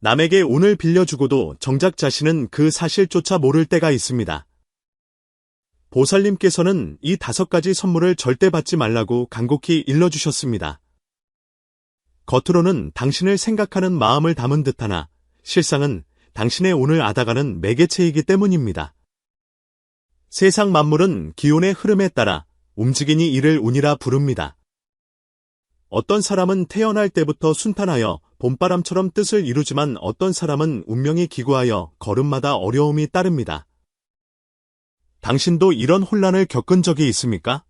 남에게 운을 빌려주고도 정작 자신은 그 사실조차 모를 때가 있습니다. 보살님께서는 이 5가지 선물을 절대 받지 말라고 간곡히 일러주셨습니다. 겉으로는 당신을 생각하는 마음을 담은 듯하나 실상은 당신의 운을 앗아가는 매개체이기 때문입니다. 세상 만물은 기온의 흐름에 따라 움직이니 이를 운이라 부릅니다. 어떤 사람은 태어날 때부터 순탄하여 봄바람처럼 뜻을 이루지만 어떤 사람은 운명이 기구하여 걸음마다 어려움이 따릅니다. 당신도 이런 혼란을 겪은 적이 있습니까?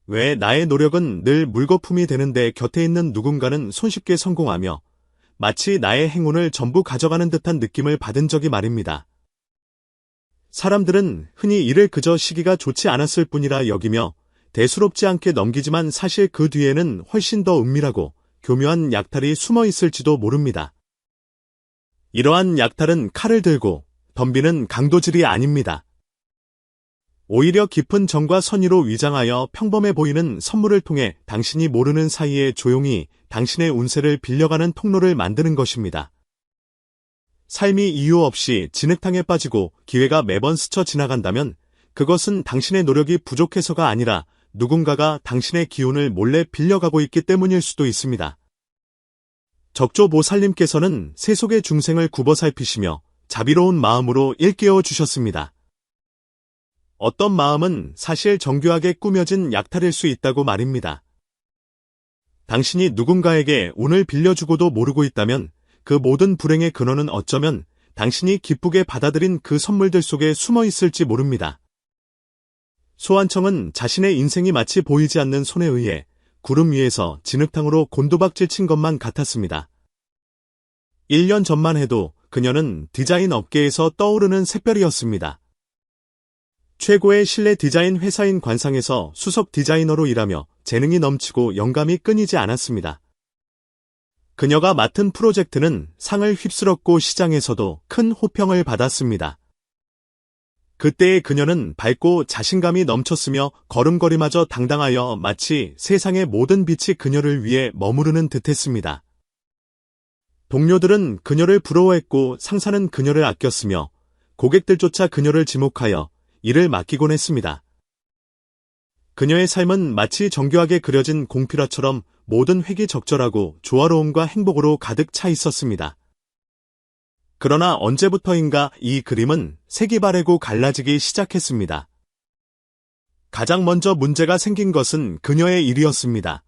왜 나의 노력은 늘 물거품이 되는데 곁에 있는 누군가는 손쉽게 성공하며 마치 나의 행운을 전부 가져가는 듯한 느낌을 받은 적이 말입니다. 사람들은 흔히 이를 그저 시기가 좋지 않았을 뿐이라 여기며 대수롭지 않게 넘기지만 사실 그 뒤에는 훨씬 더 은밀하고 교묘한 약탈이 숨어 있을지도 모릅니다. 이러한 약탈은 칼을 들고 덤비는 강도질이 아닙니다. 오히려 깊은 정과 선의로 위장하여 평범해 보이는 선물을 통해 당신이 모르는 사이에 조용히 당신의 운세를 빌려가는 통로를 만드는 것입니다. 삶이 이유 없이 진흙탕에 빠지고 기회가 매번 스쳐 지나간다면 그것은 당신의 노력이 부족해서가 아니라 누군가가 당신의 기운을 몰래 빌려가고 있기 때문일 수도 있습니다. 적조보살님께서는 세속의 중생을 굽어 살피시며 자비로운 마음으로 일깨워 주셨습니다. 어떤 마음은 사실 정교하게 꾸며진 약탈일 수 있다고 말입니다. 당신이 누군가에게 운을 빌려주고도 모르고 있다면 그 모든 불행의 근원은 어쩌면 당신이 기쁘게 받아들인 그 선물들 속에 숨어 있을지 모릅니다. 소환청은 자신의 인생이 마치 보이지 않는 손에 의해 구름 위에서 진흙탕으로 곤두박질 친 것만 같았습니다. 1년 전만 해도 그녀는 디자인 업계에서 떠오르는 샛별이었습니다. 최고의 실내 디자인 회사인 관상에서 수석 디자이너로 일하며 재능이 넘치고 영감이 끊이지 않았습니다. 그녀가 맡은 프로젝트는 상을 휩쓸었고 시장에서도 큰 호평을 받았습니다. 그때의 그녀는 밝고 자신감이 넘쳤으며 걸음걸이마저 당당하여 마치 세상의 모든 빛이 그녀를 위해 머무르는 듯했습니다. 동료들은 그녀를 부러워했고 상사는 그녀를 아꼈으며 고객들조차 그녀를 지목하여 일을 맡기곤 했습니다. 그녀의 삶은 마치 정교하게 그려진 공필화처럼 모든 획이 적절하고 조화로움과 행복으로 가득 차 있었습니다. 그러나 언제부터인가 이 그림은 색이 바래고 갈라지기 시작했습니다. 가장 먼저 문제가 생긴 것은 그녀의 일이었습니다.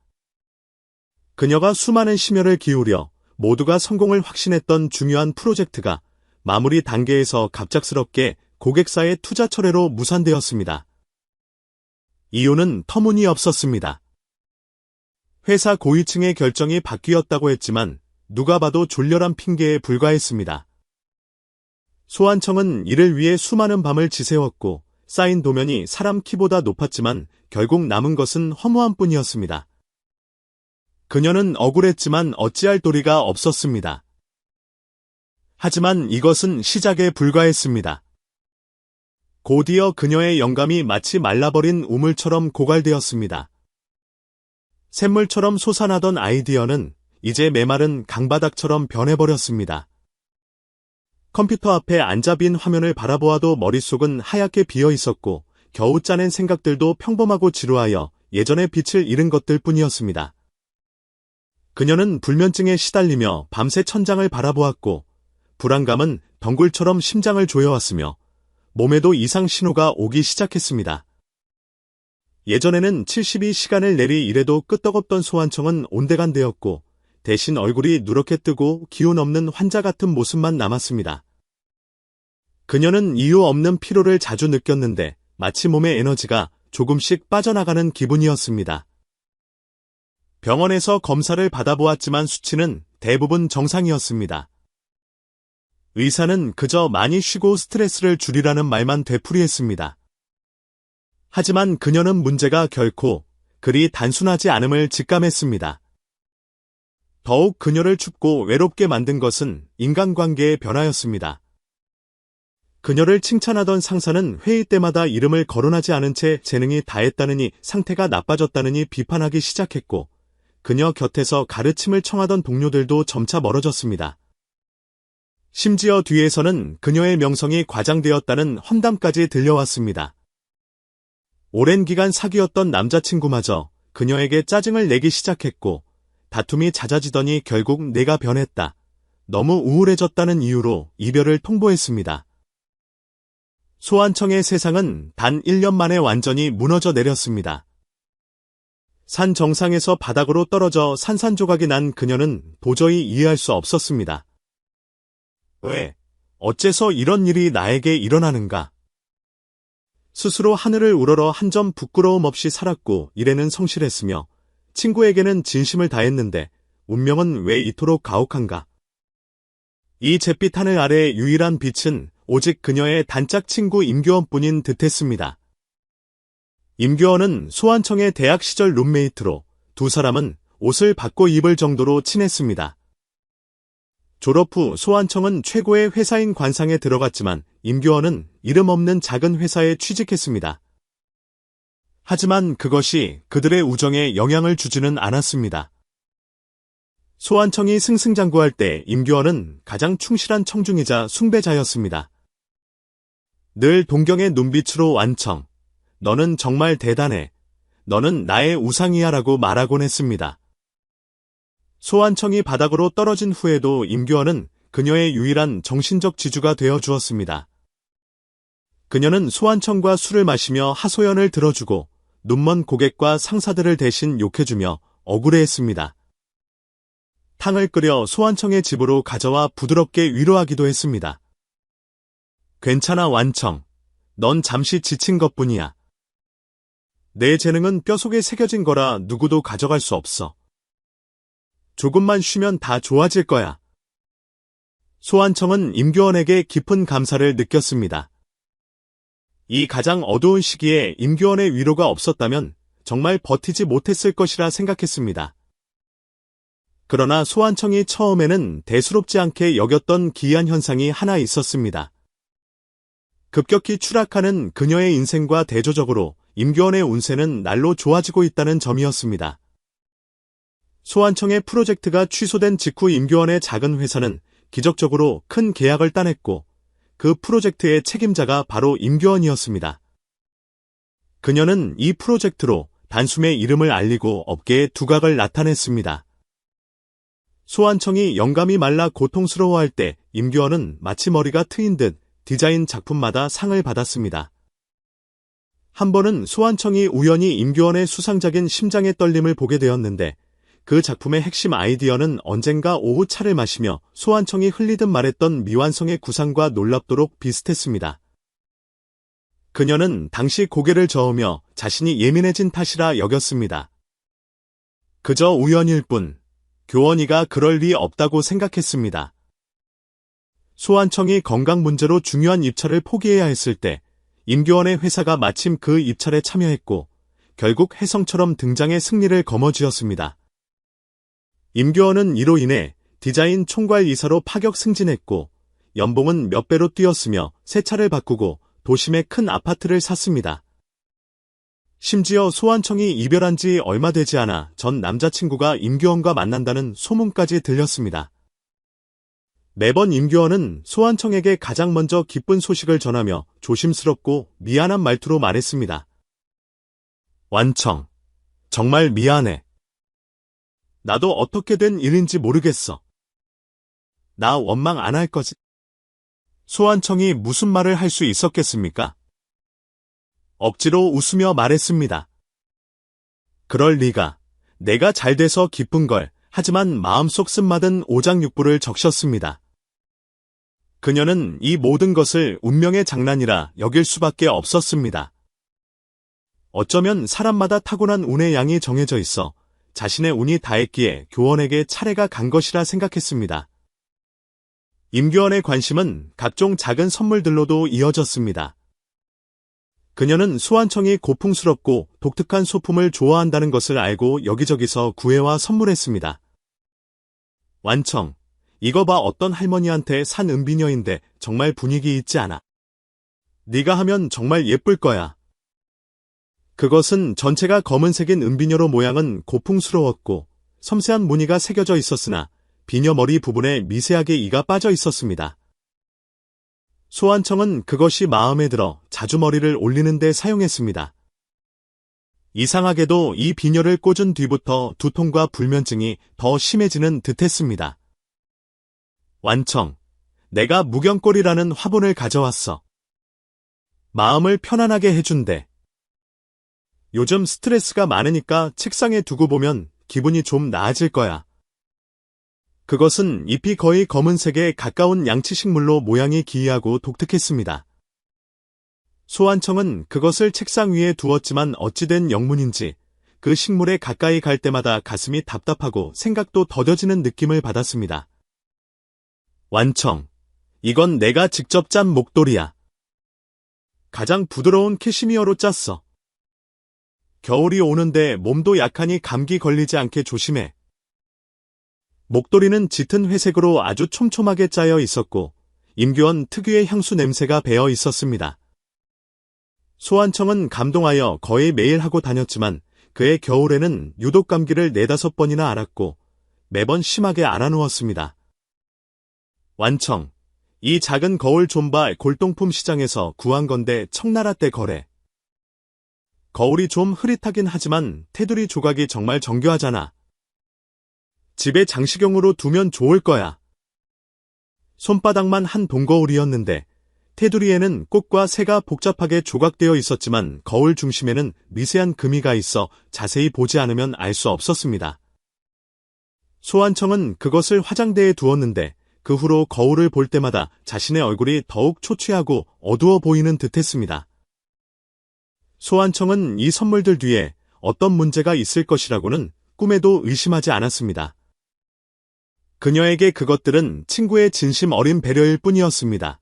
그녀가 수많은 심혈을 기울여 모두가 성공을 확신했던 중요한 프로젝트가 마무리 단계에서 갑작스럽게 고객사의 투자 철회로 무산되었습니다. 이유는 터무니없었습니다. 회사 고위층의 결정이 바뀌었다고 했지만 누가 봐도 졸렬한 핑계에 불과했습니다. 소환청은 이를 위해 수많은 밤을 지새웠고 쌓인 도면이 사람 키보다 높았지만 결국 남은 것은 허무한 뿐이었습니다. 그녀는 억울했지만 어찌할 도리가 없었습니다. 하지만 이것은 시작에 불과했습니다. 곧이어 그녀의 영감이 마치 말라버린 우물처럼 고갈되었습니다. 샘물처럼 솟아나던 아이디어는 이제 메마른 강바닥처럼 변해버렸습니다. 컴퓨터 앞에 앉아 빈 화면을 바라보아도 머릿속은 하얗게 비어있었고 겨우 짜낸 생각들도 평범하고 지루하여 예전의 빛을 잃은 것들 뿐이었습니다. 그녀는 불면증에 시달리며 밤새 천장을 바라보았고 불안감은 덩굴처럼 심장을 조여왔으며 몸에도 이상 신호가 오기 시작했습니다. 예전에는 72시간을 내리 일해도 끄떡없던 소환청은 온데간데였고 대신 얼굴이 누렇게 뜨고 기운 없는 환자 같은 모습만 남았습니다. 그녀는 이유 없는 피로를 자주 느꼈는데 마치 몸의 에너지가 조금씩 빠져나가는 기분이었습니다. 병원에서 검사를 받아보았지만 수치는 대부분 정상이었습니다. 의사는 그저 많이 쉬고 스트레스를 줄이라는 말만 되풀이했습니다. 하지만 그녀는 문제가 결코 그리 단순하지 않음을 직감했습니다. 더욱 그녀를 춥고 외롭게 만든 것은 인간관계의 변화였습니다. 그녀를 칭찬하던 상사는 회의 때마다 이름을 거론하지 않은 채 재능이 다했다느니 상태가 나빠졌다느니 비판하기 시작했고 그녀 곁에서 가르침을 청하던 동료들도 점차 멀어졌습니다. 심지어 뒤에서는 그녀의 명성이 과장되었다는 험담까지 들려왔습니다. 오랜 기간 사귀었던 남자친구마저 그녀에게 짜증을 내기 시작했고 다툼이 잦아지더니 결국 내가 변했다. 너무 우울해졌다는 이유로 이별을 통보했습니다. 소환청의 세상은 단 1년 만에 완전히 무너져 내렸습니다. 산 정상에서 바닥으로 떨어져 산산조각이 난 그녀는 도저히 이해할 수 없었습니다. 왜? 어째서 이런 일이 나에게 일어나는가? 스스로 하늘을 우러러 한 점 부끄러움 없이 살았고 일에는 성실했으며 친구에게는 진심을 다했는데 운명은 왜 이토록 가혹한가? 이 잿빛 하늘 아래의 유일한 빛은 오직 그녀의 단짝 친구 임교원뿐인 듯했습니다. 임교원은 소환청의 대학 시절 룸메이트로 두 사람은 옷을 바꿔 입을 정도로 친했습니다. 졸업 후 소환청은 최고의 회사인 관상에 들어갔지만 임교원은 이름 없는 작은 회사에 취직했습니다. 하지만 그것이 그들의 우정에 영향을 주지는 않았습니다. 소환청이 승승장구할 때 임교원은 가장 충실한 청중이자 숭배자였습니다. 늘 동경의 눈빛으로 완청, 너는 정말 대단해. 너는 나의 우상이야 라고 말하곤 했습니다. 소환청이 바닥으로 떨어진 후에도 임교원은 그녀의 유일한 정신적 지주가 되어 주었습니다. 그녀는 소환청과 술을 마시며 하소연을 들어주고 눈먼 고객과 상사들을 대신 욕해주며 억울해했습니다. 탕을 끓여 소환청의 집으로 가져와 부드럽게 위로하기도 했습니다. 괜찮아 완청. 넌 잠시 지친 것뿐이야. 내 재능은 뼈속에 새겨진 거라 누구도 가져갈 수 없어. 조금만 쉬면 다 좋아질 거야. 소환청은 임교원에게 깊은 감사를 느꼈습니다. 이 가장 어두운 시기에 임교원의 위로가 없었다면 정말 버티지 못했을 것이라 생각했습니다. 그러나 소환청이 처음에는 대수롭지 않게 여겼던 기이한 현상이 하나 있었습니다. 급격히 추락하는 그녀의 인생과 대조적으로 임교원의 운세는 날로 좋아지고 있다는 점이었습니다. 소환청의 프로젝트가 취소된 직후 임교원의 작은 회사는 기적적으로 큰 계약을 따냈고 그 프로젝트의 책임자가 바로 임교원이었습니다. 그녀는 이 프로젝트로 단숨에 이름을 알리고 업계에 두각을 나타냈습니다. 소환청이 영감이 말라 고통스러워할 때 임교원은 마치 머리가 트인 듯 디자인 작품마다 상을 받았습니다. 한 번은 소환청이 우연히 임교원의 수상작인 심장의 떨림을 보게 되었는데 그 작품의 핵심 아이디어는 언젠가 오후 차를 마시며 소환청이 흘리듯 말했던 미완성의 구상과 놀랍도록 비슷했습니다. 그녀는 당시 고개를 저으며 자신이 예민해진 탓이라 여겼습니다. 그저 우연일 뿐, 교원이가 그럴 리 없다고 생각했습니다. 소환청이 건강 문제로 중요한 입찰을 포기해야 했을 때 임교원의 회사가 마침 그 입찰에 참여했고 결국 혜성처럼 등장해 승리를 거머쥐었습니다. 임교원은 이로 인해 디자인 총괄 이사로 파격 승진했고 연봉은 몇 배로 뛰었으며 새 차를 바꾸고 도심에 큰 아파트를 샀습니다. 심지어 소환청이 이별한 지 얼마 되지 않아 전 남자친구가 임교원과 만난다는 소문까지 들렸습니다. 매번 임교원은 소환청에게 가장 먼저 기쁜 소식을 전하며 조심스럽고 미안한 말투로 말했습니다. 완청, 정말 미안해. 나도 어떻게 된 일인지 모르겠어. 나 원망 안 할 거지? 소환청이 무슨 말을 할 수 있었겠습니까? 억지로 웃으며 말했습니다. 그럴 리가. 내가 잘 돼서 기쁜 걸. 하지만 마음속 쓴맛은 오장육부를 적셨습니다. 그녀는 이 모든 것을 운명의 장난이라 여길 수밖에 없었습니다. 어쩌면 사람마다 타고난 운의 양이 정해져 있어 자신의 운이 다했기에 교원에게 차례가 간 것이라 생각했습니다. 임교원의 관심은 각종 작은 선물들로도 이어졌습니다. 그녀는 소환청이 고풍스럽고 독특한 소품을 좋아한다는 것을 알고 여기저기서 구해와 선물했습니다. 완청, 이거 봐 어떤 할머니한테 산 은비녀인데 정말 분위기 있지 않아? 네가 하면 정말 예쁠 거야. 그것은 전체가 검은색인 은비녀로 모양은 고풍스러웠고 섬세한 무늬가 새겨져 있었으나 비녀 머리 부분에 미세하게 이가 빠져 있었습니다. 소환청은 그것이 마음에 들어 자주 머리를 올리는 데 사용했습니다. 이상하게도 이 비녀를 꽂은 뒤부터 두통과 불면증이 더 심해지는 듯했습니다. 완청, 내가 무경골이라는 화분을 가져왔어. 마음을 편안하게 해준대. 요즘 스트레스가 많으니까 책상에 두고 보면 기분이 좀 나아질 거야. 그것은 잎이 거의 검은색에 가까운 양치식물로 모양이 기이하고 독특했습니다. 소환청은 그것을 책상 위에 두었지만 어찌된 영문인지 그 식물에 가까이 갈 때마다 가슴이 답답하고 생각도 더뎌지는 느낌을 받았습니다. 완청, 이건 내가 직접 짠 목도리야. 가장 부드러운 캐시미어로 짰어. 겨울이 오는데 몸도 약하니 감기 걸리지 않게 조심해. 목도리는 짙은 회색으로 아주 촘촘하게 짜여 있었고 임규원 특유의 향수 냄새가 배어 있었습니다. 소환청은 감동하여 거의 매일 하고 다녔지만 그의 겨울에는 유독 감기를 4-5번이나 앓았고 매번 심하게 앓아누웠습니다. 완청, 이 작은 거울 좀봐 골동품 시장에서 구한 건데 청나라 때 거래. 거울이 좀 흐릿하긴 하지만 테두리 조각이 정말 정교하잖아. 집에 장식용으로 두면 좋을 거야. 손바닥만 한 동거울이었는데 테두리에는 꽃과 새가 복잡하게 조각되어 있었지만 거울 중심에는 미세한 금이가 있어 자세히 보지 않으면 알 수 없었습니다. 소환청은 그것을 화장대에 두었는데 그 후로 거울을 볼 때마다 자신의 얼굴이 더욱 초췌하고 어두워 보이는 듯했습니다. 소환청은 이 선물들 뒤에 어떤 문제가 있을 것이라고는 꿈에도 의심하지 않았습니다. 그녀에게 그것들은 친구의 진심 어린 배려일 뿐이었습니다.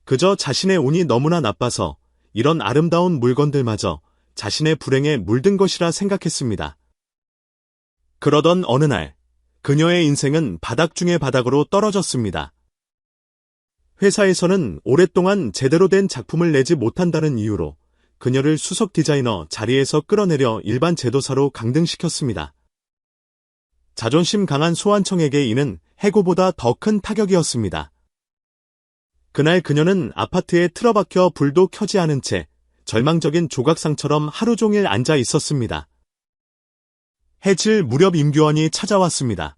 그저 자신의 운이 너무나 나빠서 이런 아름다운 물건들마저 자신의 불행에 물든 것이라 생각했습니다. 그러던 어느 날, 그녀의 인생은 바닥 중의 바닥으로 떨어졌습니다. 회사에서는 오랫동안 제대로 된 작품을 내지 못한다는 이유로 그녀를 수석 디자이너 자리에서 끌어내려 일반 제도사로 강등시켰습니다. 자존심 강한 소환청에게 이는 해고보다 더 큰 타격이었습니다. 그날 그녀는 아파트에 틀어박혀 불도 켜지 않은 채 절망적인 조각상처럼 하루 종일 앉아 있었습니다. 해질 무렵 임규원이 찾아왔습니다.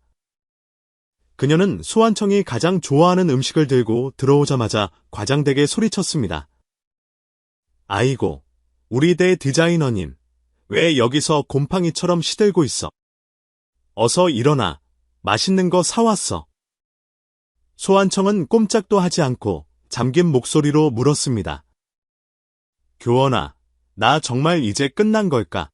그녀는 소환청이 가장 좋아하는 음식을 들고 들어오자마자 과장되게 소리쳤습니다. 아이고, 우리 대 디자이너님, 왜 여기서 곰팡이처럼 시들고 있어? 어서 일어나, 맛있는 거 사왔어. 소환청은 꼼짝도 하지 않고 잠긴 목소리로 물었습니다. 교원아, 나 정말 이제 끝난 걸까?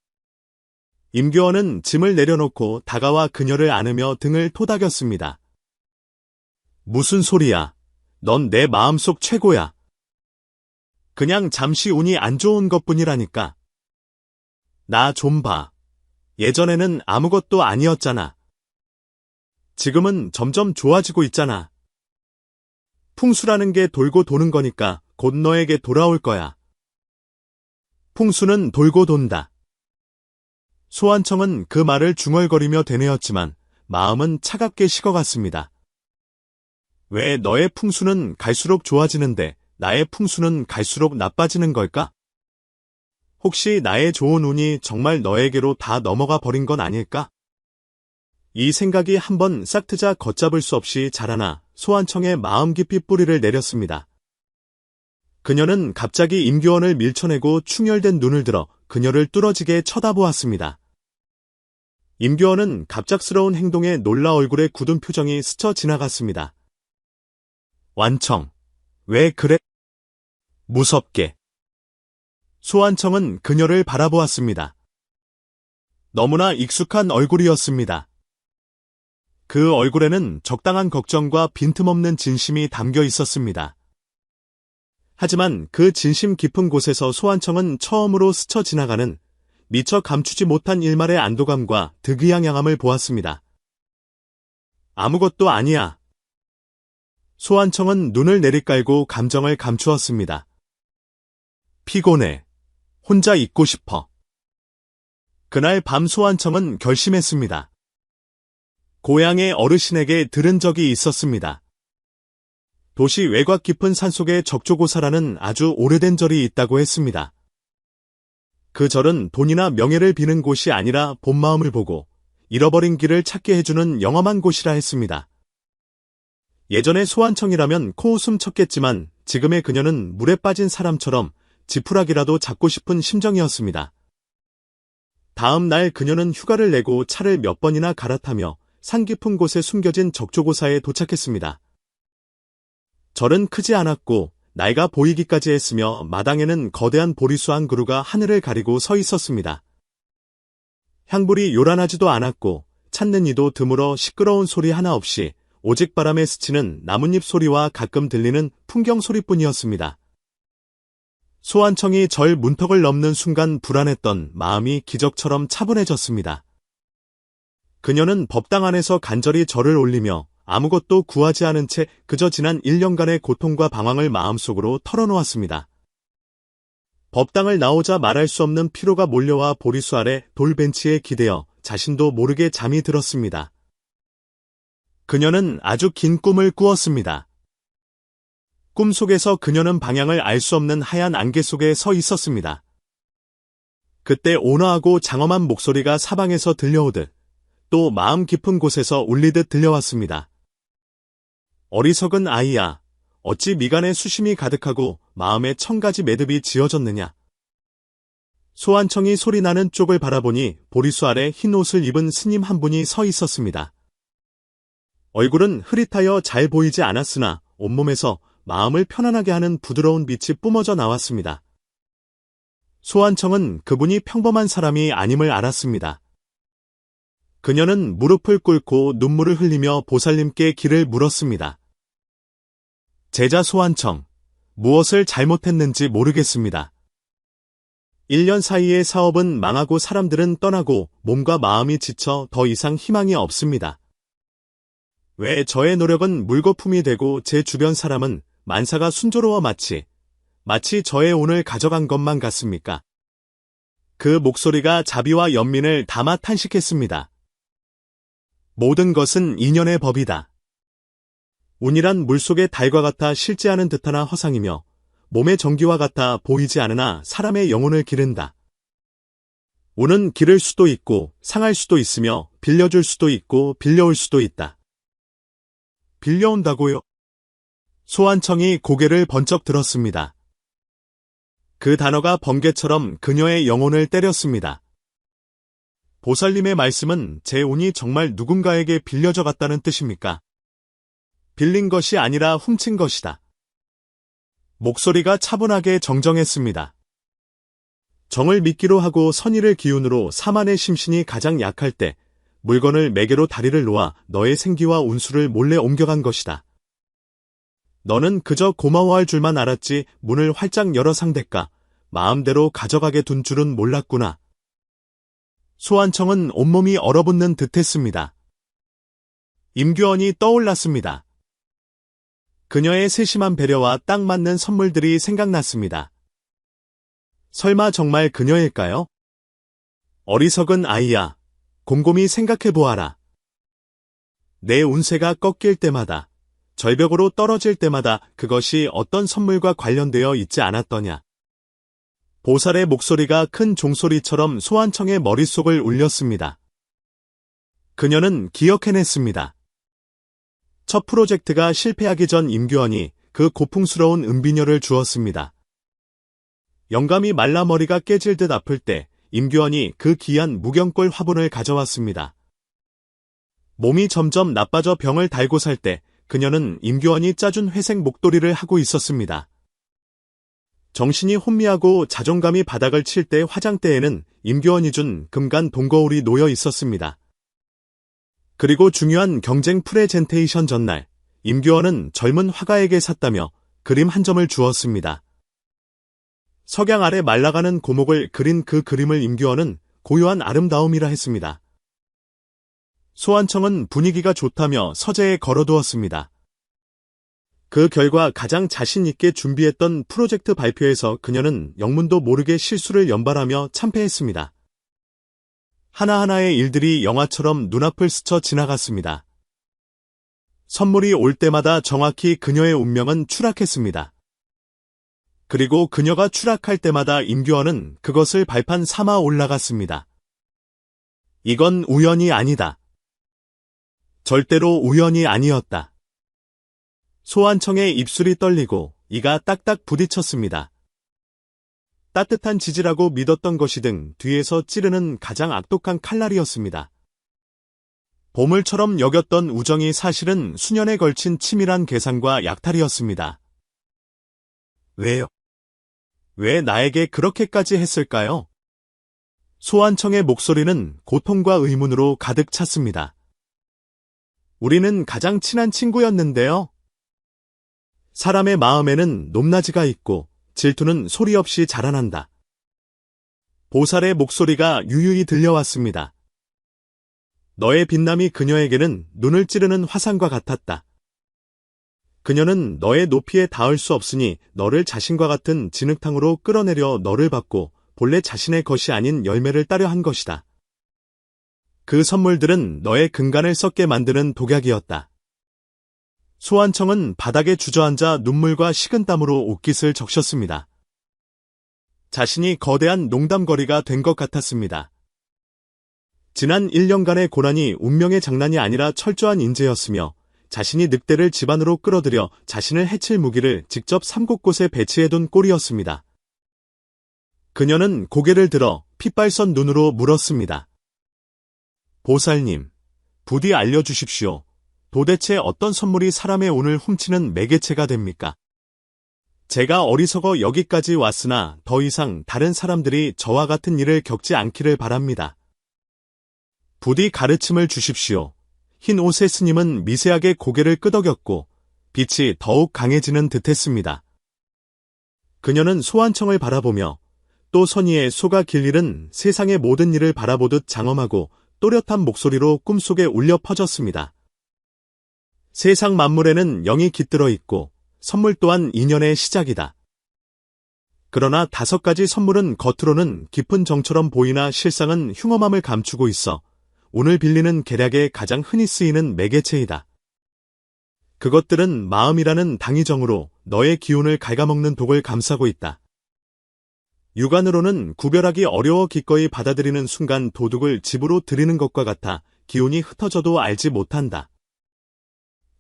임교원은 짐을 내려놓고 다가와 그녀를 안으며 등을 토닥였습니다. 무슨 소리야? 넌 내 마음속 최고야. 그냥 잠시 운이 안 좋은 것뿐이라니까. 나 좀 봐. 예전에는 아무것도 아니었잖아. 지금은 점점 좋아지고 있잖아. 풍수라는 게 돌고 도는 거니까 곧 너에게 돌아올 거야. 풍수는 돌고 돈다. 소환청은 그 말을 중얼거리며 되뇌었지만 마음은 차갑게 식어갔습니다. 왜 너의 풍수는 갈수록 좋아지는데 나의 풍수는 갈수록 나빠지는 걸까? 혹시 나의 좋은 운이 정말 너에게로 다 넘어가 버린 건 아닐까? 이 생각이 한번 싹 트자 걷잡을 수 없이 자라나 소환청의 마음 깊이 뿌리를 내렸습니다. 그녀는 갑자기 임규원을 밀쳐내고 충혈된 눈을 들어 그녀를 뚫어지게 쳐다보았습니다. 임규원은 갑작스러운 행동에 놀라 얼굴에 굳은 표정이 스쳐 지나갔습니다. 완청, 왜 그래? 무섭게. 소환청은 그녀를 바라보았습니다. 너무나 익숙한 얼굴이었습니다. 그 얼굴에는 적당한 걱정과 빈틈없는 진심이 담겨 있었습니다. 하지만 그 진심 깊은 곳에서 소환청은 처음으로 스쳐 지나가는 미처 감추지 못한 일말의 안도감과 득의양양함을 보았습니다. 아무것도 아니야. 소환청은 눈을 내리깔고 감정을 감추었습니다. 피곤해. 혼자 있고 싶어. 그날 밤 소환청은 결심했습니다. 고향의 어르신에게 들은 적이 있었습니다. 도시 외곽 깊은 산속에 적조고사라는 아주 오래된 절이 있다고 했습니다. 그 절은 돈이나 명예를 비는 곳이 아니라 본 마음을 보고 잃어버린 길을 찾게 해주는 영험한 곳이라 했습니다. 예전에 소환청이라면 코웃음 쳤겠지만 지금의 그녀는 물에 빠진 사람처럼 지푸라기라도 잡고 싶은 심정이었습니다. 다음 날 그녀는 휴가를 내고 차를 몇 번이나 갈아타며 산 깊은 곳에 숨겨진 적조고사에 도착했습니다. 절은 크지 않았고 나이가 보이기까지 했으며 마당에는 거대한 보리수 한 그루가 하늘을 가리고 서 있었습니다. 향불이 요란하지도 않았고 찾는 이도 드물어 시끄러운 소리 하나 없이 오직 바람에 스치는 나뭇잎 소리와 가끔 들리는 풍경 소리뿐이었습니다. 소환청이 절 문턱을 넘는 순간 불안했던 마음이 기적처럼 차분해졌습니다. 그녀는 법당 안에서 간절히 절을 올리며 아무것도 구하지 않은 채 그저 지난 1년간의 고통과 방황을 마음속으로 털어놓았습니다. 법당을 나오자 말할 수 없는 피로가 몰려와 보리수 아래 돌벤치에 기대어 자신도 모르게 잠이 들었습니다. 그녀는 아주 긴 꿈을 꾸었습니다. 꿈속에서 그녀는 방향을 알 수 없는 하얀 안개 속에 서 있었습니다. 그때 온화하고 장엄한 목소리가 사방에서 들려오듯 또 마음 깊은 곳에서 울리듯 들려왔습니다. 어리석은 아이야, 어찌 미간에 수심이 가득하고 마음에 1000가지 매듭이 지어졌느냐. 소환청이 소리나는 쪽을 바라보니 보리수 아래 흰 옷을 입은 스님 한 분이 서 있었습니다. 얼굴은 흐릿하여 잘 보이지 않았으나 온몸에서 마음을 편안하게 하는 부드러운 빛이 뿜어져 나왔습니다. 소환청은 그분이 평범한 사람이 아님을 알았습니다. 그녀는 무릎을 꿇고 눈물을 흘리며 보살님께 길을 물었습니다. 제자 소환청, 무엇을 잘못했는지 모르겠습니다. 1년 사이에 사업은 망하고 사람들은 떠나고 몸과 마음이 지쳐 더 이상 희망이 없습니다. 왜 저의 노력은 물거품이 되고 제 주변 사람은 만사가 순조로워 마치 저의 운을 가져간 것만 같습니까? 그 목소리가 자비와 연민을 담아 탄식했습니다. 모든 것은 인연의 법이다. 운이란 물속의 달과 같아 실지 않은 듯하나 허상이며 몸의 전기와 같아 보이지 않으나 사람의 영혼을 기른다. 운은 기를 수도 있고 상할 수도 있으며 빌려줄 수도 있고 빌려올 수도 있다. 빌려온다고요? 소환청이 고개를 번쩍 들었습니다. 그 단어가 번개처럼 그녀의 영혼을 때렸습니다. 보살님의 말씀은 제 운이 정말 누군가에게 빌려져 갔다는 뜻입니까? 빌린 것이 아니라 훔친 것이다. 목소리가 차분하게 정정했습니다. 정을 믿기로 하고 선의를 기운으로 사만의 심신이 가장 약할 때 물건을 매개로 다리를 놓아 너의 생기와 운수를 몰래 옮겨간 것이다. 너는 그저 고마워할 줄만 알았지 문을 활짝 열어 상대가 마음대로 가져가게 둔 줄은 몰랐구나. 소환청은 온몸이 얼어붙는 듯했습니다. 임규원이 떠올랐습니다. 그녀의 세심한 배려와 딱 맞는 선물들이 생각났습니다. 설마 정말 그녀일까요? 어리석은 아이야, 곰곰이 생각해보아라. 내 운세가 꺾일 때마다, 절벽으로 떨어질 때마다 그것이 어떤 선물과 관련되어 있지 않았더냐. 보살의 목소리가 큰 종소리처럼 소환청의 머릿속을 울렸습니다. 그녀는 기억해냈습니다. 첫 프로젝트가 실패하기 전 임규원이 그 고풍스러운 은비녀를 주었습니다. 영감이 말라 머리가 깨질 듯 아플 때 임규원이 그 귀한 무경골 화분을 가져왔습니다. 몸이 점점 나빠져 병을 달고 살 때 그녀는 임규원이 짜준 회색 목도리를 하고 있었습니다. 정신이 혼미하고 자존감이 바닥을 칠 때 화장대에는 임규원이 준 금간 동거울이 놓여 있었습니다. 그리고 중요한 경쟁 프레젠테이션 전날, 임규원은 젊은 화가에게 샀다며 그림 한 점을 주었습니다. 석양 아래 말라가는 고목을 그린 그 그림을 임규원은 고요한 아름다움이라 했습니다. 소환청은 분위기가 좋다며 서재에 걸어두었습니다. 그 결과 가장 자신 있게 준비했던 프로젝트 발표에서 그녀는 영문도 모르게 실수를 연발하며 참패했습니다. 하나하나의 일들이 영화처럼 눈앞을 스쳐 지나갔습니다. 선물이 올 때마다 정확히 그녀의 운명은 추락했습니다. 그리고 그녀가 추락할 때마다 임규원은 그것을 발판 삼아 올라갔습니다. 이건 우연이 아니다. 절대로 우연이 아니었다. 소환청의 입술이 떨리고 이가 딱딱 부딪혔습니다. 따뜻한 지지라고 믿었던 것이든 뒤에서 찌르는 가장 악독한 칼날이었습니다. 보물처럼 여겼던 우정이 사실은 수년에 걸친 치밀한 계산과 약탈이었습니다. 왜요? 왜 나에게 그렇게까지 했을까요? 소환청의 목소리는 고통과 의문으로 가득 찼습니다. 우리는 가장 친한 친구였는데요. 사람의 마음에는 높낮이가 있고 질투는 소리 없이 자라난다. 보살의 목소리가 유유히 들려왔습니다. 너의 빛남이 그녀에게는 눈을 찌르는 화상과 같았다. 그녀는 너의 높이에 닿을 수 없으니 너를 자신과 같은 진흙탕으로 끌어내려 너를 받고 본래 자신의 것이 아닌 열매를 따려 한 것이다. 그 선물들은 너의 근간을 썩게 만드는 독약이었다. 소환청은 바닥에 주저앉아 눈물과 식은땀으로 옷깃을 적셨습니다. 자신이 거대한 농담거리가 된 것 같았습니다. 지난 1년간의 고난이 운명의 장난이 아니라 철저한 인재였으며 자신이 늑대를 집안으로 끌어들여 자신을 해칠 무기를 직접 3곳곳에 배치해둔 꼴이었습니다. 그녀는 고개를 들어 핏발선 눈으로 물었습니다. 보살님, 부디 알려주십시오. 도대체 어떤 선물이 사람의 운을 훔치는 매개체가 됩니까? 제가 어리석어 여기까지 왔으나 더 이상 다른 사람들이 저와 같은 일을 겪지 않기를 바랍니다. 부디 가르침을 주십시오. 흰 옷의 스님은 미세하게 고개를 끄덕였고 빛이 더욱 강해지는 듯했습니다. 그녀는 소환청을 바라보며 또 선의의 소가 길 잃은 세상의 모든 일을 바라보듯 장엄하고 또렷한 목소리로 꿈속에 울려 퍼졌습니다. 세상 만물에는 영이 깃들어 있고 선물 또한 인연의 시작이다. 그러나 5가지 선물은 겉으로는 깊은 정처럼 보이나 실상은 흉엄함을 감추고 있어 운을 빌리는 계략에 가장 흔히 쓰이는 매개체이다. 그것들은 마음이라는 당위정으로 너의 기운을 갉아먹는 독을 감싸고 있다. 육안으로는 구별하기 어려워 기꺼이 받아들이는 순간 도둑을 집으로 들이는 것과 같아 기운이 흩어져도 알지 못한다.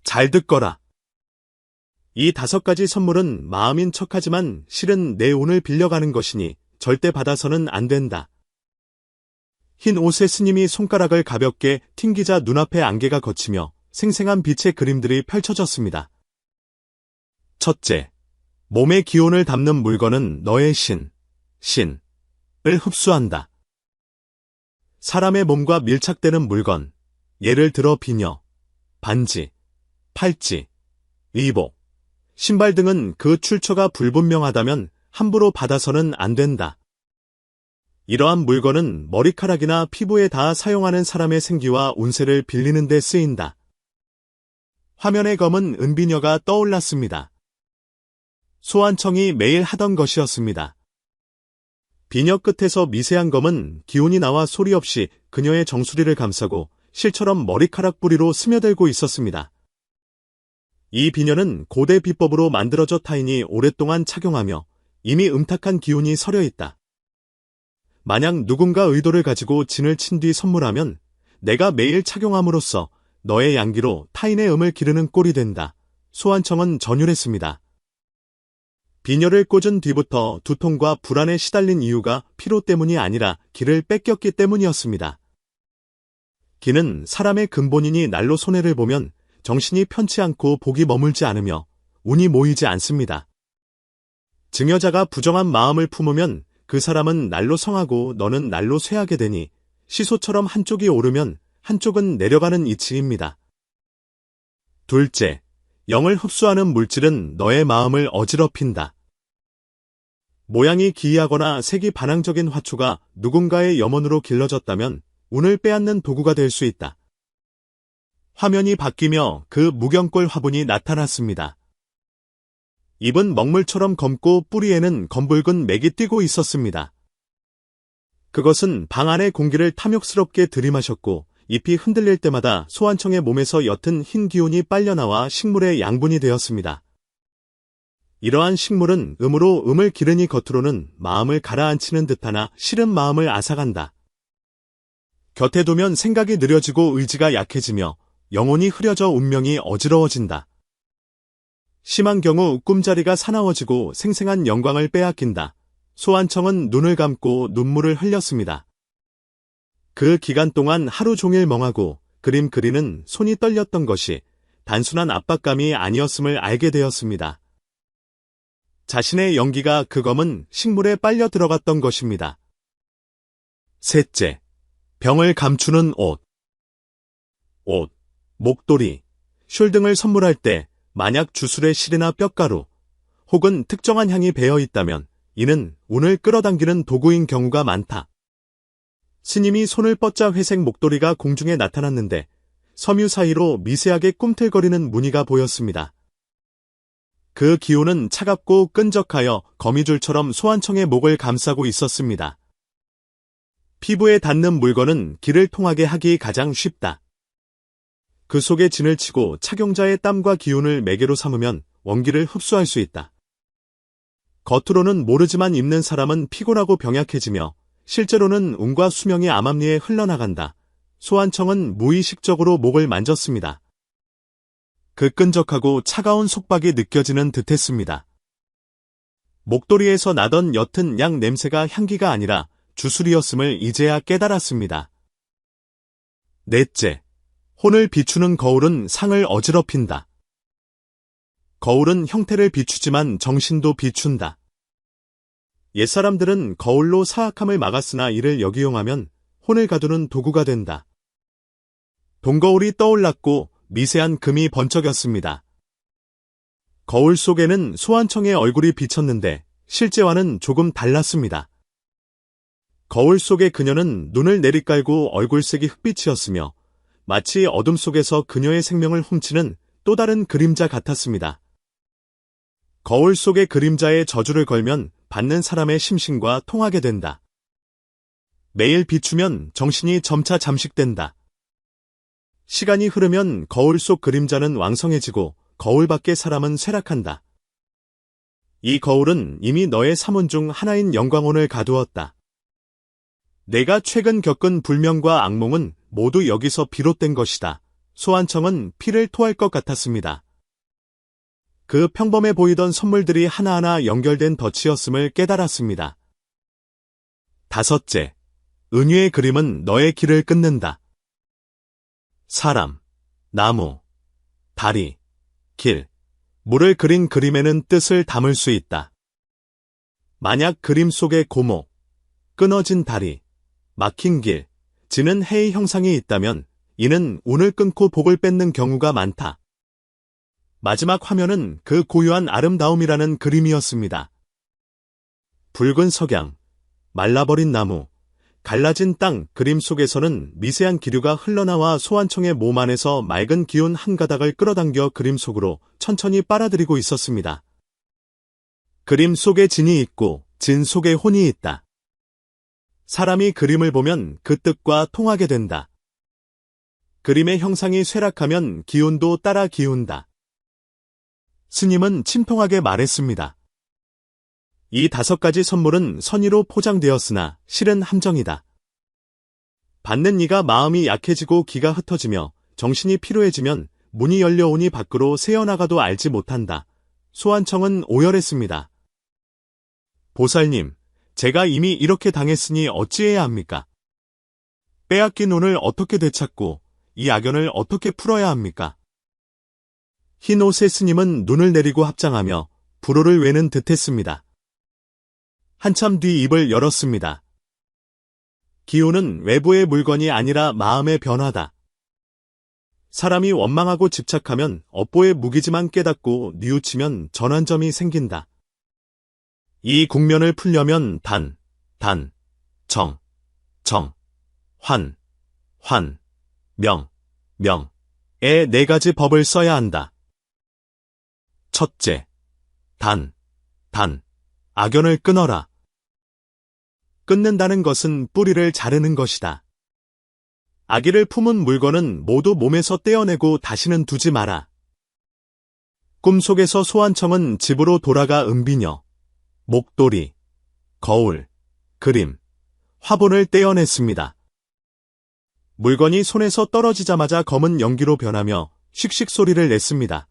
잘 듣거라. 이 5가지 선물은 마음인 척하지만 실은 내 운을 빌려가는 것이니 절대 받아서는 안 된다. 흰 옷의 스님이 손가락을 가볍게 튕기자 눈앞에 안개가 걷히며 생생한 빛의 그림들이 펼쳐졌습니다. 첫째, 몸의 기운을 담는 물건은 너의 신을 흡수한다. 사람의 몸과 밀착되는 물건, 예를 들어 비녀, 반지, 팔찌, 의복, 신발 등은 그 출처가 불분명하다면 함부로 받아서는 안 된다. 이러한 물건은 머리카락이나 피부에 닿아 사용하는 사람의 생기와 운세를 빌리는 데 쓰인다. 화면에 검은 은비녀가 떠올랐습니다. 소환청이 매일 하던 것이었습니다. 비녀 끝에서 미세한 검은 기운이 나와 소리 없이 그녀의 정수리를 감싸고 실처럼 머리카락 뿌리로 스며들고 있었습니다. 이 비녀는 고대 비법으로 만들어져 타인이 오랫동안 착용하며 이미 음탁한 기운이 서려 있다. 만약 누군가 의도를 가지고 진을 친 뒤 선물하면 내가 매일 착용함으로써 너의 양기로 타인의 음을 기르는 꼴이 된다. 소환청은 전율했습니다. 비녀를 꽂은 뒤부터 두통과 불안에 시달린 이유가 피로 때문이 아니라 기를 뺏겼기 때문이었습니다. 기는 사람의 근본이니 날로 손해를 보면 정신이 편치 않고 복이 머물지 않으며 운이 모이지 않습니다. 증여자가 부정한 마음을 품으면 그 사람은 날로 성하고 너는 날로 쇠하게 되니 시소처럼 한쪽이 오르면 한쪽은 내려가는 이치입니다. 둘째, 영을 흡수하는 물질은 너의 마음을 어지럽힌다. 모양이 기이하거나 색이 반항적인 화초가 누군가의 염원으로 길러졌다면 운을 빼앗는 도구가 될 수 있다. 화면이 바뀌며 그 무경골 화분이 나타났습니다. 잎은 먹물처럼 검고 뿌리에는 검붉은 맥이 뛰고 있었습니다. 그것은 방 안의 공기를 탐욕스럽게 들이마셨고 잎이 흔들릴 때마다 소환청의 몸에서 옅은 흰 기운이 빨려나와 식물의 양분이 되었습니다. 이러한 식물은 음으로 음을 기르니 겉으로는 마음을 가라앉히는 듯하나 실은 마음을 앗아간다. 곁에 두면 생각이 느려지고 의지가 약해지며 영혼이 흐려져 운명이 어지러워진다. 심한 경우 꿈자리가 사나워지고 생생한 영광을 빼앗긴다. 소환청은 눈을 감고 눈물을 흘렸습니다. 그 기간 동안 하루 종일 멍하고 그림 그리는 손이 떨렸던 것이 단순한 압박감이 아니었음을 알게 되었습니다. 자신의 연기가 그 검은 식물에 빨려 들어갔던 것입니다. 셋째, 병을 감추는 옷. 옷, 목도리, 숄 등을 선물할 때 만약 주술의 실이나 뼈가루 혹은 특정한 향이 배어 있다면 이는 운을 끌어당기는 도구인 경우가 많다. 스님이 손을 뻗자 회색 목도리가 공중에 나타났는데 섬유 사이로 미세하게 꿈틀거리는 무늬가 보였습니다. 그 기운은 차갑고 끈적하여 거미줄처럼 소환청의 목을 감싸고 있었습니다. 피부에 닿는 물건은 기를 통하게 하기 가장 쉽다. 그 속에 진을 치고 착용자의 땀과 기운을 매개로 삼으면 원기를 흡수할 수 있다. 겉으로는 모르지만 입는 사람은 피곤하고 병약해지며 실제로는 운과 수명이 암암리에 흘러나간다. 소환청은 무의식적으로 목을 만졌습니다. 그 끈적하고 차가운 속박이 느껴지는 듯했습니다. 목도리에서 나던 옅은 양 냄새가 향기가 아니라 주술이었음을 이제야 깨달았습니다. 넷째, 혼을 비추는 거울은 상을 어지럽힌다. 거울은 형태를 비추지만 정신도 비춘다. 옛사람들은 거울로 사악함을 막았으나 이를 역이용하면 혼을 가두는 도구가 된다. 동거울이 떠올랐고 미세한 금이 번쩍였습니다. 거울 속에는 소환청의 얼굴이 비쳤는데 실제와는 조금 달랐습니다. 거울 속의 그녀는 눈을 내리깔고 얼굴색이 흑빛이었으며 마치 어둠 속에서 그녀의 생명을 훔치는 또 다른 그림자 같았습니다. 거울 속의 그림자에 저주를 걸면 받는 사람의 심신과 통하게 된다. 매일 비추면 정신이 점차 잠식된다. 시간이 흐르면 거울 속 그림자는 왕성해지고 거울 밖의 사람은 쇠락한다. 이 거울은 이미 너의 사문 중 하나인 영광혼을 가두었다. 내가 최근 겪은 불명과 악몽은 모두 여기서 비롯된 것이다. 소환청은 피를 토할 것 같았습니다. 그 평범해 보이던 선물들이 하나하나 연결된 덫이었음을 깨달았습니다. 다섯째, 은유의 그림은 너의 길을 끊는다. 사람, 나무, 다리, 길, 물을 그린 그림에는 뜻을 담을 수 있다. 만약 그림 속에 고목, 끊어진 다리, 막힌 길, 지는 해의 형상이 있다면 이는 운을 끊고 복을 뺏는 경우가 많다. 마지막 화면은 그 고유한 아름다움이라는 그림이었습니다. 붉은 석양, 말라버린 나무, 갈라진 땅 그림 속에서는 미세한 기류가 흘러나와 소환청의 몸 안에서 맑은 기운 한 가닥을 끌어당겨 그림 속으로 천천히 빨아들이고 있었습니다. 그림 속에 진이 있고 진 속에 혼이 있다. 사람이 그림을 보면 그 뜻과 통하게 된다. 그림의 형상이 쇠락하면 기운도 따라 기운다. 스님은 침통하게 말했습니다. 이 5가지 선물은 선의로 포장되었으나 실은 함정이다. 받는 이가 마음이 약해지고 기가 흩어지며 정신이 피로해지면 문이 열려오니 밖으로 새어나가도 알지 못한다. 소환청은 오열했습니다. 보살님, 제가 이미 이렇게 당했으니 어찌해야 합니까? 빼앗긴 운을 어떻게 되찾고 이 악연을 어떻게 풀어야 합니까? 흰 옷의 스님은 눈을 내리고 합장하며 불호를 외는 듯했습니다. 한참 뒤 입을 열었습니다. 기운은 외부의 물건이 아니라 마음의 변화다. 사람이 원망하고 집착하면 업보의 무기지만 깨닫고 뉘우치면 전환점이 생긴다. 이 국면을 풀려면 단, 정, 환, 명, 의 4가지 법을 써야 한다. 첫째, 악연을 끊어라. 끊는다는 것은 뿌리를 자르는 것이다. 아기를 품은 물건은 모두 몸에서 떼어내고 다시는 두지 마라. 꿈속에서 소환청은 집으로 돌아가 은비녀, 목도리, 거울, 그림, 화분을 떼어냈습니다. 물건이 손에서 떨어지자마자 검은 연기로 변하며 씩씩 소리를 냈습니다.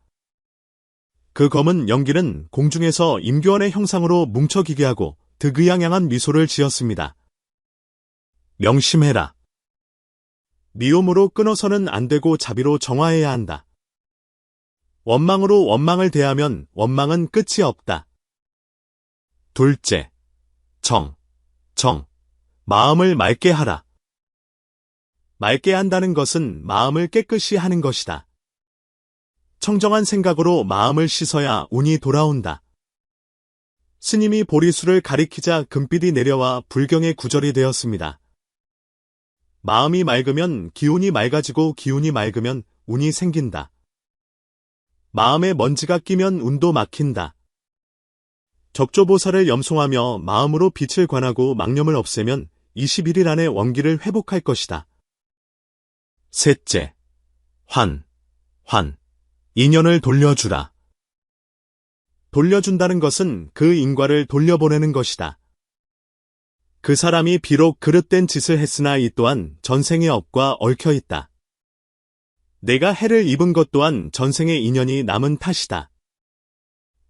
그 검은 연기는 공중에서 임교원의 형상으로 뭉쳐기게 하고 득의양양한 미소를 지었습니다. 명심해라. 미움으로 끊어서는 안 되고 자비로 정화해야 한다. 원망으로 원망을 대하면 원망은 끝이 없다. 둘째, 정. 마음을 맑게 하라. 맑게 한다는 것은 마음을 깨끗이 하는 것이다. 청정한 생각으로 마음을 씻어야 운이 돌아온다. 스님이 보리수를 가리키자 금빛이 내려와 불경의 구절이 되었습니다. 마음이 맑으면 기운이 맑아지고 기운이 맑으면 운이 생긴다. 마음에 먼지가 끼면 운도 막힌다. 적조보살을 염송하며 마음으로 빛을 관하고 망념을 없애면 21일 안에 원기를 회복할 것이다. 셋째, 환. 인연을 돌려주라. 돌려준다는 것은 그 인과를 돌려보내는 것이다. 그 사람이 비록 그릇된 짓을 했으나 이 또한 전생의 업과 얽혀 있다. 내가 해를 입은 것 또한 전생의 인연이 남은 탓이다.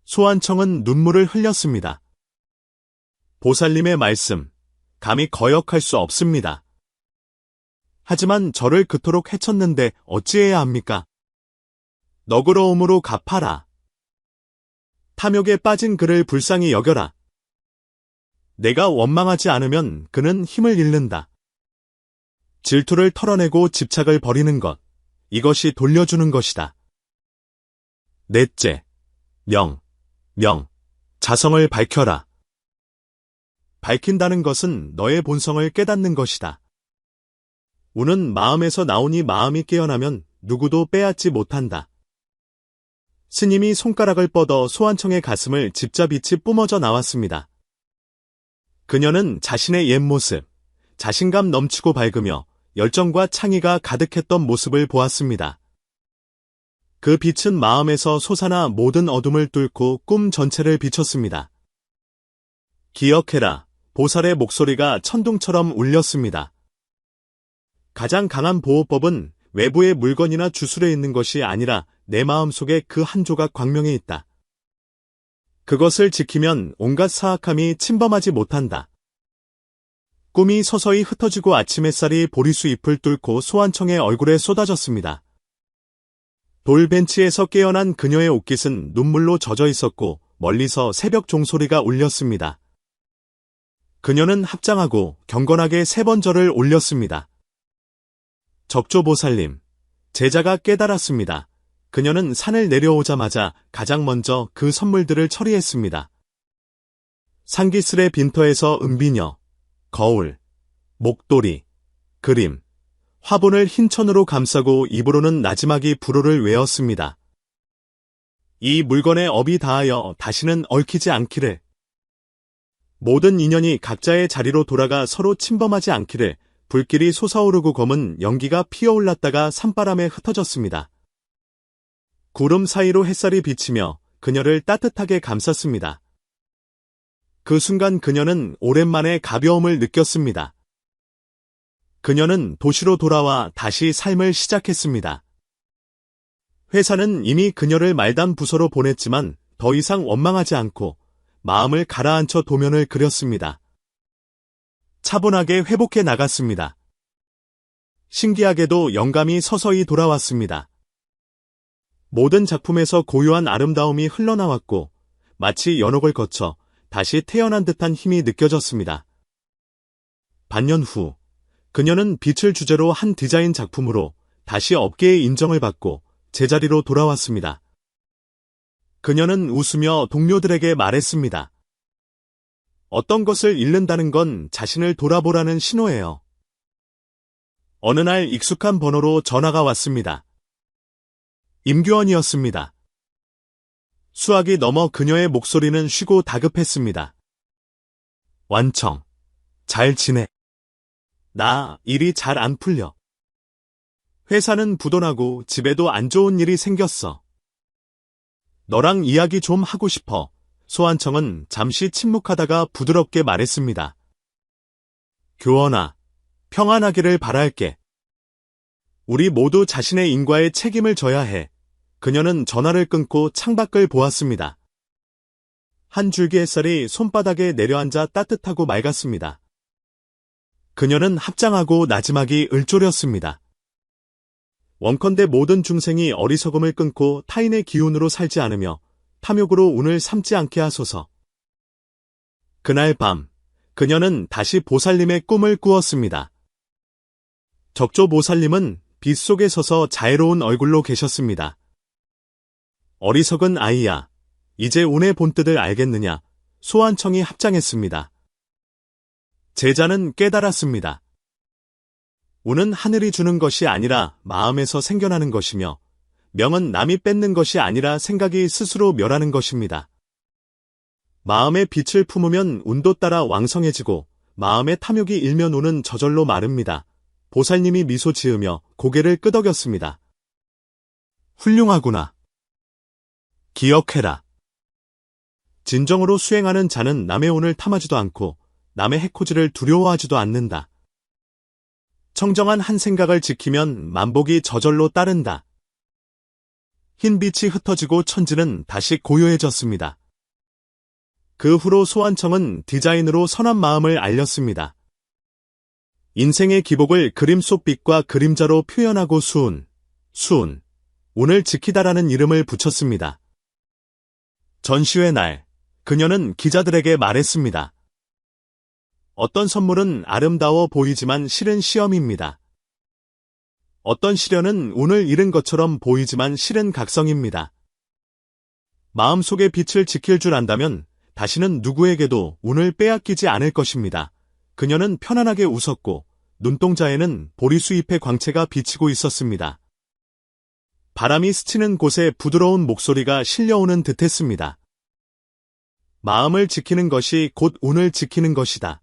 소환청은 눈물을 흘렸습니다. 보살님의 말씀, 감히 거역할 수 없습니다. 하지만 저를 그토록 해쳤는데 어찌해야 합니까? 너그러움으로 갚아라. 탐욕에 빠진 그를 불쌍히 여겨라. 내가 원망하지 않으면 그는 힘을 잃는다. 질투를 털어내고 집착을 버리는 것, 이것이 돌려주는 것이다. 넷째, 명. 자성을 밝혀라. 밝힌다는 것은 너의 본성을 깨닫는 것이다. 운은 마음에서 나오니 마음이 깨어나면 누구도 빼앗지 못한다. 스님이 손가락을 뻗어 소환청의 가슴을 집자빛이 뿜어져 나왔습니다. 그녀는 자신의 옛 모습, 자신감 넘치고 밝으며 열정과 창의가 가득했던 모습을 보았습니다. 그 빛은 마음에서 솟아나 모든 어둠을 뚫고 꿈 전체를 비췄습니다. 기억해라. 보살의 목소리가 천둥처럼 울렸습니다. 가장 강한 보호법은 외부의 물건이나 주술에 있는 것이 아니라 내 마음속에 그 한 조각 광명에 있다. 그것을 지키면 온갖 사악함이 침범하지 못한다. 꿈이 서서히 흩어지고 아침 햇살이 보리수 잎을 뚫고 소환청의 얼굴에 쏟아졌습니다. 돌벤치에서 깨어난 그녀의 옷깃은 눈물로 젖어 있었고 멀리서 새벽 종소리가 울렸습니다. 그녀는 합장하고 경건하게 3번 절을 올렸습니다. 적조보살님, 제자가 깨달았습니다. 그녀는 산을 내려오자마자 가장 먼저 그 선물들을 처리했습니다. 상기슬의 빈터에서 은비녀, 거울, 목도리, 그림, 화분을 흰 천으로 감싸고 입으로는 나지막이 불호를 외웠습니다. 이 물건에 업이 닿하여 다시는 얽히지 않기를. 모든 인연이 각자의 자리로 돌아가 서로 침범하지 않기를. 불길이 솟아오르고 검은 연기가 피어올랐다가 산바람에 흩어졌습니다. 구름 사이로 햇살이 비치며 그녀를 따뜻하게 감쌌습니다. 그 순간 그녀는 오랜만에 가벼움을 느꼈습니다. 그녀는 도시로 돌아와 다시 삶을 시작했습니다. 회사는 이미 그녀를 말단 부서로 보냈지만 더 이상 원망하지 않고 마음을 가라앉혀 도면을 그렸습니다. 차분하게 회복해 나갔습니다. 신기하게도 영감이 서서히 돌아왔습니다. 모든 작품에서 고유한 아름다움이 흘러나왔고 마치 연옥을 거쳐 다시 태어난 듯한 힘이 느껴졌습니다. 반년 후 그녀는 빛을 주제로 한 디자인 작품으로 다시 업계의 인정을 받고 제자리로 돌아왔습니다. 그녀는 웃으며 동료들에게 말했습니다. 어떤 것을 잃는다는 건 자신을 돌아보라는 신호예요. 어느 날 익숙한 번호로 전화가 왔습니다. 임교원이었습니다. 수학이 넘어 그녀의 목소리는 쉬고 다급했습니다. 완청, 잘 지내. 나 일이 잘 안 풀려. 회사는 부도나고 집에도 안 좋은 일이 생겼어. 너랑 이야기 좀 하고 싶어. 소환청은 잠시 침묵하다가 부드럽게 말했습니다. 교원아, 평안하기를 바랄게. 우리 모두 자신의 인과에 책임을 져야 해. 그녀는 전화를 끊고 창밖을 보았습니다. 한 줄기 햇살이 손바닥에 내려앉아 따뜻하고 맑았습니다. 그녀는 합장하고 나지막이 을조렸습니다. 원컨대 모든 중생이 어리석음을 끊고 타인의 기운으로 살지 않으며 탐욕으로 운을 삼지 않게 하소서. 그날 밤, 그녀는 다시 보살님의 꿈을 꾸었습니다. 적조보살님은 빛 속에 서서 자애로운 얼굴로 계셨습니다. 어리석은 아이야, 이제 운의 본뜻을 알겠느냐? 소환청이 합장했습니다. 제자는 깨달았습니다. 운은 하늘이 주는 것이 아니라 마음에서 생겨나는 것이며, 명은 남이 뺏는 것이 아니라 생각이 스스로 멸하는 것입니다. 마음의 빛을 품으면 운도 따라 왕성해지고, 마음의 탐욕이 일면 운은 저절로 마릅니다. 보살님이 미소 지으며 고개를 끄덕였습니다. 훌륭하구나. 기억해라. 진정으로 수행하는 자는 남의 운을 탐하지도 않고 남의 해코지를 두려워하지도 않는다. 청정한 한 생각을 지키면 만복이 저절로 따른다. 흰빛이 흩어지고 천지는 다시 고요해졌습니다. 그 후로 소환청은 디자인으로 선한 마음을 알렸습니다. 인생의 기복을 그림 속 빛과 그림자로 표현하고 수운, 운을 지키다라는 이름을 붙였습니다. 전시회 날, 그녀는 기자들에게 말했습니다. 어떤 선물은 아름다워 보이지만 실은 시험입니다. 어떤 시련은 운을 잃은 것처럼 보이지만 실은 각성입니다. 마음속의 빛을 지킬 줄 안다면 다시는 누구에게도 운을 빼앗기지 않을 것입니다. 그녀는 편안하게 웃었고 눈동자에는 보리수잎의 광채가 비치고 있었습니다. 바람이 스치는 곳에 부드러운 목소리가 실려오는 듯했습니다. 마음을 지키는 것이 곧 운을 지키는 것이다.